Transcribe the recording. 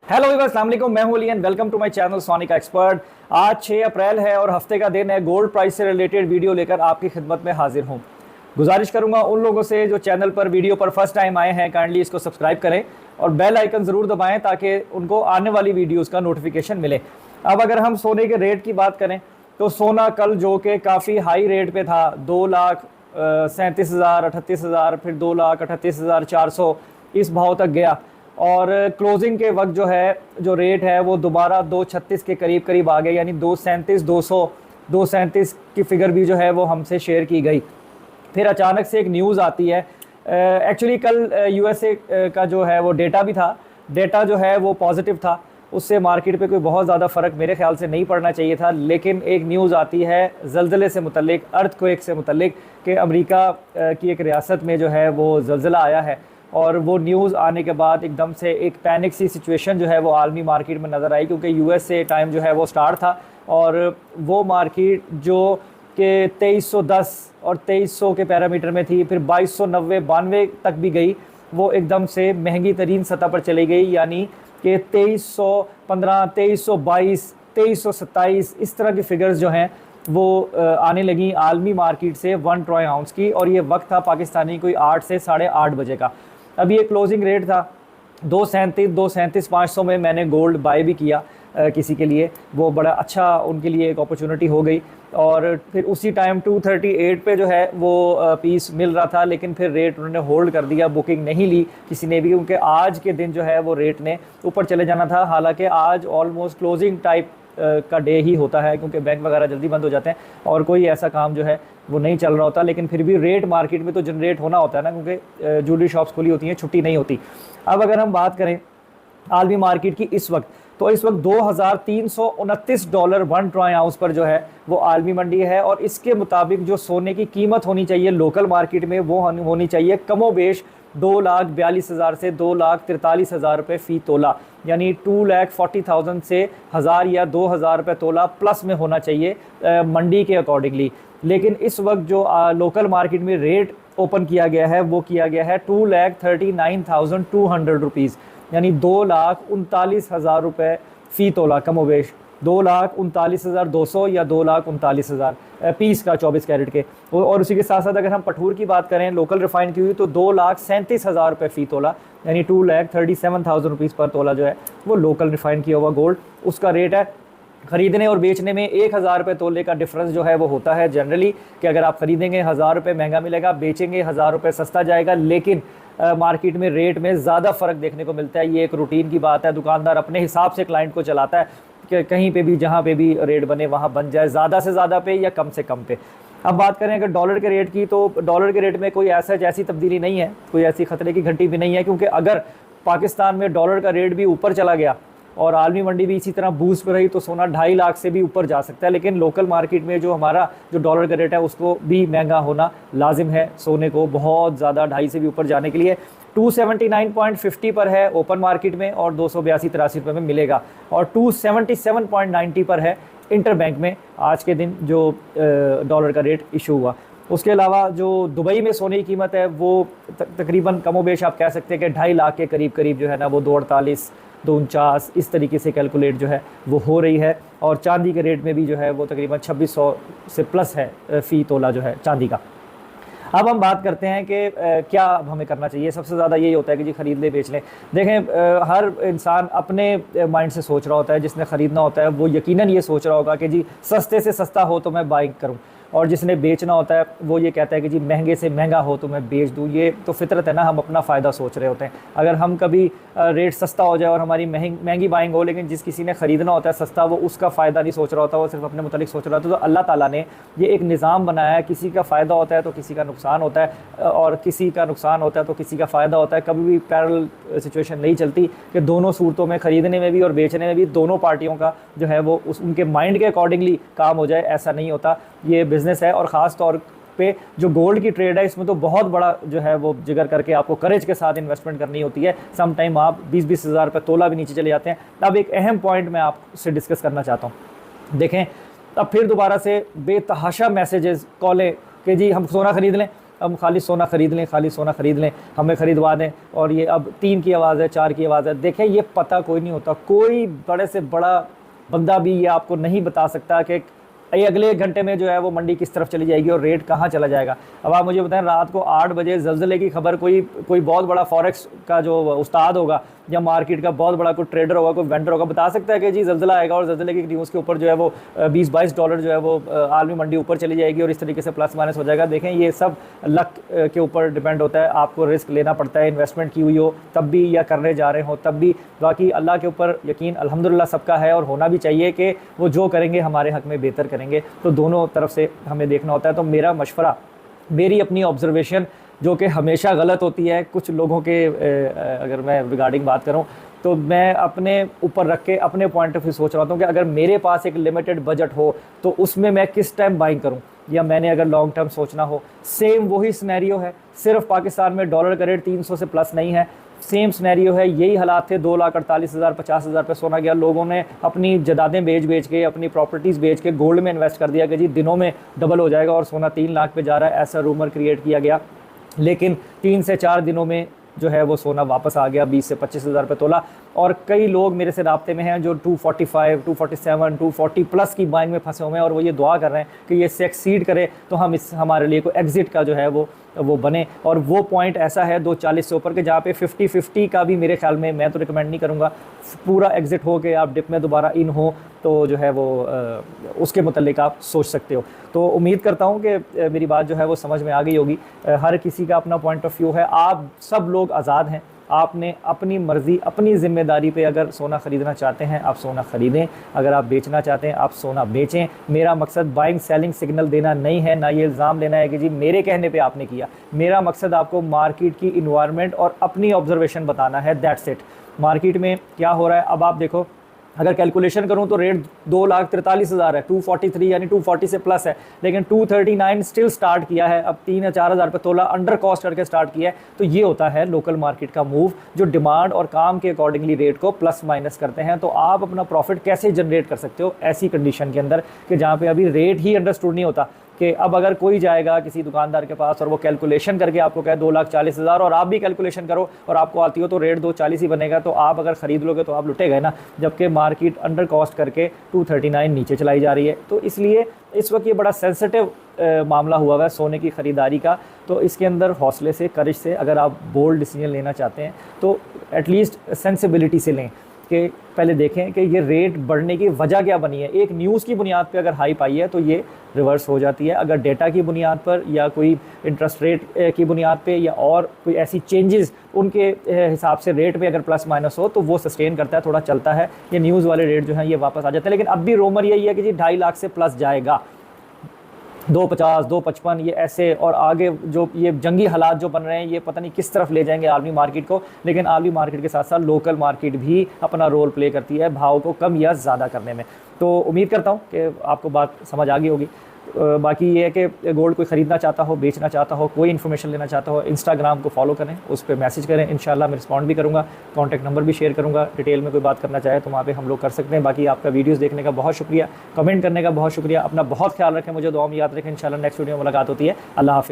Hello viewers, अस्सलाम वालेकुम। मैं हूं Ali and welcome to my channel sonic expert. आज 6 अप्रैल है और हफ्ते का दिन है। गोल्ड प्राइस से रिलेटेड वीडियो लेकर आपकी खिदमत में हाजिर हूं। गुजारिश करूंगा उन लोगों से जो चैनल पर वीडियो पर फर्स्ट टाइम आए हैं, काइंडली इसको सब्सक्राइब करें और बेल आइकन ज़रूर दबाएं ताकि उनको आने वाली वीडियोज़ का नोटिफिकेशन मिले। अब अगर हम सोने के रेट की बात करें तो सोना कल जो कि काफ़ी हाई रेट पे था, 2,37,000, 38,000, फिर 2,38,400 इस भाव तक गया और क्लोजिंग के वक्त जो रेट है वो दोबारा 236 के करीब करीब आ गया, यानी 237, 200, 237 की फिगर भी जो है वो हमसे शेयर की गई। फिर अचानक से एक न्यूज़ आती है। एक्चुअली कल यूएसए का जो है वो डेटा भी था, डेटा जो है वो पॉजिटिव था, उससे मार्केट पे कोई बहुत ज़्यादा फ़र्क मेरे ख्याल से नहीं पड़ना चाहिए था। लेकिन एक न्यूज़ आती है ज़लज़ले से मुतल्लिक, अर्थक्वेक से मुतल्लिक, कि अमेरिका की एक रियासत में जो है वो ज़लज़ला आया है और वो न्यूज़ आने के बाद एकदम से एक पैनिक सी सिचुएशन जो है वो आलमी मार्केट में नज़र आई, क्योंकि यूएसए टाइम जो है वो स्टार्ट था और वो मार्केट जो कि 2310 और 2300 के पैरामीटर में थी, फिर 2290, 92 तक भी गई, वो एकदम से महंगी तरीन सतह पर चली गई, यानी कि 2315, 2322, 2327 इस तरह की फिगर्स जो हैं वो आने लगी आलमी मार्केट से 1 ट्रॉय आउंस की। और ये वक्त था पाकिस्तानी कोई 8 से 8:30 बजे का। अभी ये क्लोजिंग रेट था 237-500 में। मैंने गोल्ड बाय भी किया किसी के लिए, वो बड़ा अच्छा उनके लिए एक अपॉर्चुनिटी हो गई। और फिर उसी टाइम 238 पे जो है वो पीस मिल रहा था, लेकिन फिर रेट उन्होंने होल्ड कर दिया, बुकिंग नहीं ली किसी ने भी, क्योंकि आज के दिन जो है वो रेट ने ऊपर चले जाना था। हालांकि आज ऑलमोस्ट क्लोजिंग टाइप का डे ही होता है, क्योंकि बैंक वगैरह जल्दी बंद हो जाते हैं और कोई ऐसा काम जो है वो नहीं चल रहा होता। लेकिन फिर भी रेट मार्केट में तो जनरेट होना होता है ना, क्योंकि ज्वेलरी शॉप्स खुली होती हैं, छुट्टी नहीं होती। अब अगर हम बात करें आलमी मार्केट की इस वक्त, तो इस वक्त $2,329 1 ट्रॉय आउंस पर जो है वो आलमी मंडी है। और इसके मुताबिक जो सोने की कीमत होनी चाहिए लोकल मार्केट में वो होनी चाहिए कमोबेश 2,42,000 से 2,43,000 रुपये फ़ी तोला, यानी 2,40,000 से 1,000 या 2,000 रुपये तोला प्लस में होना चाहिए मंडी के अकॉर्डिंगली। लेकिन इस वक्त जो लोकल मार्केट में रेट ओपन किया गया है वो किया गया है 2,39,200 रुपीज़, यानी 2,39,000 रुपये फ़ी तोला कमोबेश, 2,39,200 या 2,39,000 पीस का 24 कैरेट के। और उसी के साथ साथ अगर हम पठूर की बात करें लोकल रिफाइंड की हुई, तो 2,37,000 रुपये फ़ी तोला, यानी 2,37,000 रुपीज़ पर तोला जो है वो लोकल रिफाइंड किया हुआ गोल्ड उसका रेट है। ख़रीदने और बेचने में 1,000 रुपये तोले का डिफरेंस जो है वो होता है जनरली, कि अगर आप ख़रीदेंगे 1,000 रुपये महंगा मिलेगा, बेचेंगे 1,000 रुपये सस्ता जाएगा। लेकिन मार्केट में रेट में ज़्यादा फ़र्क देखने को मिलता है। ये एक रूटीन की बात है, दुकानदार अपने हिसाब से क्लाइंट को चलाता है कि कहीं पे भी जहाँ पे भी रेट बने वहाँ बन जाए, ज़्यादा से ज़्यादा पे या कम से कम पे। अब बात करें अगर डॉलर के रेट की, तो डॉलर के रेट में कोई ऐसी तब्दीली नहीं है, कोई ऐसी ख़तरे की घंटी भी नहीं है, क्योंकि अगर पाकिस्तान में डॉलर का रेट भी ऊपर चला गया और आलमी मंडी भी इसी तरह बूस्ट पर रही तो सोना 2.5 लाख से भी ऊपर जा सकता है। लेकिन लोकल मार्केट में जो हमारा जो डॉलर का रेट है उसको भी महंगा होना लाजिम है सोने को बहुत ज़्यादा 2.5 से भी ऊपर जाने के लिए। 279.50 पर है ओपन मार्केट में और 282-83 रुपये में मिलेगा, और 277.90 पर है इंटर बैंक में आज के दिन जो डॉलर का रेट इशू हुआ। उसके अलावा जो दुबई में सोने की कीमत है वो तकरीबन कमोबेश आप कह सकते हैं कि 2.5 लाख के करीब जो है ना वो 248, 249 इस तरीके से कैलकुलेट जो है वो हो रही है। और चांदी के रेट में भी जो है वो तकरीबन 2600 से प्लस है फ़ी तोला जो है चांदी का। अब हम बात करते हैं कि क्या हमें करना चाहिए। सबसे ज़्यादा यही होता है कि जी ख़रीद ले बेच लें। देखें, हर इंसान अपने माइंड से सोच रहा होता है। जिसने ख़रीदना होता है वो यकीनन ये सोच रहा होगा कि जी सस्ते से सस्ता हो तो मैं बाइंग करूं, और जिसने बेचना होता है वो ये कहता है कि जी महंगे से महंगा हो तो मैं बेच दूं। ये तो फितरत है ना, हम अपना फ़ायदा सोच रहे होते हैं। अगर हम कभी रेट सस्ता हो जाए और हमारी महंगी बाइंग हो, लेकिन जिस किसी ने ख़रीदना होता है सस्ता, वो उसका फ़ायदा नहीं सोच रहा होता, वो सिर्फ अपने मुतालिक सोच रहा होता है। तो अल्लाह ताला ने ये एक निज़ाम बनाया है, किसी का फ़ायदा होता है तो किसी का नुकसान होता है, और किसी का नुकसान होता है तो किसी का फ़ायदा होता है। कभी भी पैरेलल सिचुएशन नहीं चलती कि दोनों सूरतों में, ख़रीदने में भी और बेचने में भी, दोनों पार्टियों का जो है वो उनके माइंड के अकॉर्डिंगली काम हो जाए, ऐसा नहीं होता। ये बिज़नेस है और ख़ास तौर पे जो गोल्ड की ट्रेड है इसमें तो बहुत बड़ा जो है वो जिगर करके आपको करेज के साथ इन्वेस्टमेंट करनी होती है। सम टाइम आप 20-20 हज़ार रुपये तोला भी नीचे चले जाते हैं। अब एक अहम पॉइंट मैं आपसे डिस्कस करना चाहता हूँ। देखें, अब फिर दोबारा से बेतहाशा मैसेजेस, कॉलें कि जी हम सोना ख़रीद लें, हम खाली सोना ख़रीद लें, खाली सोना ख़रीद लें, हमें ख़रीदवा दें, और ये अब 3 की आवाज़ है, 4 की आवाज़ है। देखें, ये पता कोई नहीं होता, कोई बड़े से बड़ा बंदा भी ये आपको नहीं बता सकता कि ये अगले 1 घंटे में जो है वो मंडी किस तरफ चली जाएगी और रेट कहाँ चला जाएगा। अब आप मुझे बताएं, रात को 8 बजे ज़लज़ले की खबर कोई बहुत बड़ा फॉरेक्स का जो उस्ताद होगा या मार्केट का बहुत बड़ा कोई ट्रेडर होगा, कोई वेंडर होगा, बता सकता है कि जी ज़लज़ला आएगा और ज़लज़ले की न्यूज़ के ऊपर जो है वो $20-22 जो है वो आलमी मंडी ऊपर चली जाएगी और इस तरीके से प्लस माइनस हो जाएगा। देखें, ये सब लक के ऊपर डिपेंड होता है, आपको रिस्क लेना पड़ता है, इन्वेस्टमेंट की हुई हो तब भी या करने जा रहे हो तब भी। बाकी अल्लाह के ऊपर यकीन अल्हम्दुलिल्लाह सबका है और होना भी चाहिए कि वो जो करेंगे हमारे हक़ में बेहतर करेंगे, तो दोनों तरफ से हमें देखना होता है। तो मेरा मशवरा, मेरी अपनी ऑब्जर्वेशन जो कि हमेशा गलत होती है कुछ लोगों के, अगर मैं रिगार्डिंग बात करूं तो मैं अपने ऊपर रख के अपने पॉइंट ऑफ व्यू सोच रहा हूँ कि अगर मेरे पास एक लिमिटेड बजट हो तो उसमें मैं किस टाइम बाइंग करूँ, या मैंने अगर लॉन्ग टर्म सोचना हो। सेम वही सिनेरियो है, सिर्फ पाकिस्तान में डॉलर का रेट 300 से प्लस नहीं है, सेम सिनेरियो है, यही हालात थे। 2,48,000 50,000 पे सोना गया, लोगों ने अपनी जदादें बेच के, अपनी प्रॉपर्टीज़ बेच के गोल्ड में इन्वेस्ट कर दिया कि जी दिनों में डबल हो जाएगा और सोना 3 लाख पे जा रहा है, ऐसा रूमर क्रिएट किया गया। लेकिन 3 से 4 दिनों में जो है वो सोना वापस आ गया 20 से 25,000 रुपये तोला। और कई लोग मेरे से राब्ते में हैं जो 245, 247, 240 प्लस की बाइंग में फंसे हुए हैं और वो ये दुआ कर रहे हैं कि ये से एक्सीड करे तो हम हमारे लिए कोई एग्ज़िट का जो है वो बने। और वो पॉइंट ऐसा है 240 से ऊपर के जहाँ पे 50-50 का भी मेरे ख्याल में मैं तो रिकमेंड नहीं करूँगा, पूरा एग्ज़िट हो के आप डिप में दोबारा इन हो तो जो है वो उसके मुतल्लिक आप सोच सकते हो। तो उम्मीद करता हूँ कि मेरी बात जो है वो समझ में आ गई होगी। हर किसी का अपना पॉइंट ऑफ व्यू है, आप सब लोग आज़ाद हैं, आपने अपनी मर्ज़ी अपनी ज़िम्मेदारी पे अगर सोना ख़रीदना चाहते हैं आप सोना ख़रीदें, अगर आप बेचना चाहते हैं आप सोना बेचें। मेरा मकसद बाइंग सेलिंग सिग्नल देना नहीं है, ना ये इल्ज़ाम लेना है कि जी मेरे कहने पे आपने किया। मेरा मकसद आपको मार्केट की इन्वायरमेंट और अपनी ऑब्जर्वेशन बताना है, दैट्स इट। मार्केट में क्या हो रहा है अब आप देखो, अगर कैलकुलेशन करूं तो रेट 2,43,000 है, 243 यानी 240 से प्लस है, लेकिन 239 स्टिल स्टार्ट किया है, अब 3 या 4,000 रुपये तोला अंडर कॉस्ट करके स्टार्ट किया है। तो ये होता है लोकल मार्केट का मूव, जो डिमांड और काम के अकॉर्डिंगली रेट को प्लस माइनस करते हैं। तो आप अपना प्रॉफिट कैसे जनरेट कर सकते हो ऐसी कंडीशन के अंदर कि जहाँ पे अभी रेट ही अंडरस्टूड नहीं होता, कि अब अगर कोई जाएगा किसी दुकानदार के पास और वो कैलकुलेशन करके आपको कहे 2,40,000 और आप भी कैलकुलेशन करो और आपको आती हो तो रेट 240 ही बनेगा, तो आप अगर ख़रीद लोगे तो आप लुटे गए ना, जबकि मार्केट अंडर कॉस्ट करके 239 नीचे चलाई जा रही है। तो इसलिए इस वक्त ये बड़ा सेंसिटिव मामला हुआ है सोने की ख़रीदारी का। तो इसके अंदर हौसले से, करज से, अगर आप बोल्ड डिसीजन लेना चाहते हैं तो एटलीस्ट सेंसिबिलिटी से लें कि पहले देखें कि ये रेट बढ़ने की वजह क्या बनी है। एक न्यूज़ की बुनियाद पे अगर हाइप आई है तो ये रिवर्स हो जाती है, अगर डेटा की बुनियाद पर या कोई इंटरेस्ट रेट की बुनियाद पे या और कोई ऐसी चेंजेस उनके हिसाब से रेट पे अगर प्लस माइनस हो तो वो सस्टेन करता है, थोड़ा चलता है। ये न्यूज़ वाले रेट जो हैं ये वापस आ जाते हैं, लेकिन अब भी रोमर यही है कि जी 2.5 लाख से प्लस जाएगा, 250, 255 ये ऐसे, और आगे जो ये जंगी हालात जो बन रहे हैं ये पता नहीं किस तरफ ले जाएंगे आलमी मार्केट को। लेकिन आलमी मार्केट के साथ साथ लोकल मार्केट भी अपना रोल प्ले करती है भाव को कम या ज़्यादा करने में। तो उम्मीद करता हूँ कि आपको बात समझ आ गई होगी। बाकी ये है कि गोल्ड कोई ख़रीदना चाहता हो, बेचना चाहता हो, कोई इन्फॉर्मेशन लेना चाहता हो, इंस्टाग्राम को फॉलो करें, उस पर मैसेज करें, इंशाल्लाह मैं रिस्पॉन्ड भी करूँगा, कॉन्टैक्ट नंबर भी शेयर करूँगा। डिटेल में कोई बात करना चाहे तो वहाँ पे हम लोग कर सकते हैं। बाकी आपका वीडियोज़ देखने का बहुत शुक्रिया, कमेंट करने का बहुत शुक्रिया, अपना बहुत ख्याल रखें, मुझे दुआ में याद रखें। इंशाल्लाह नेक्स्ट वीडियो में मुलाकात होती है। अल्लाह हाफ़िज़।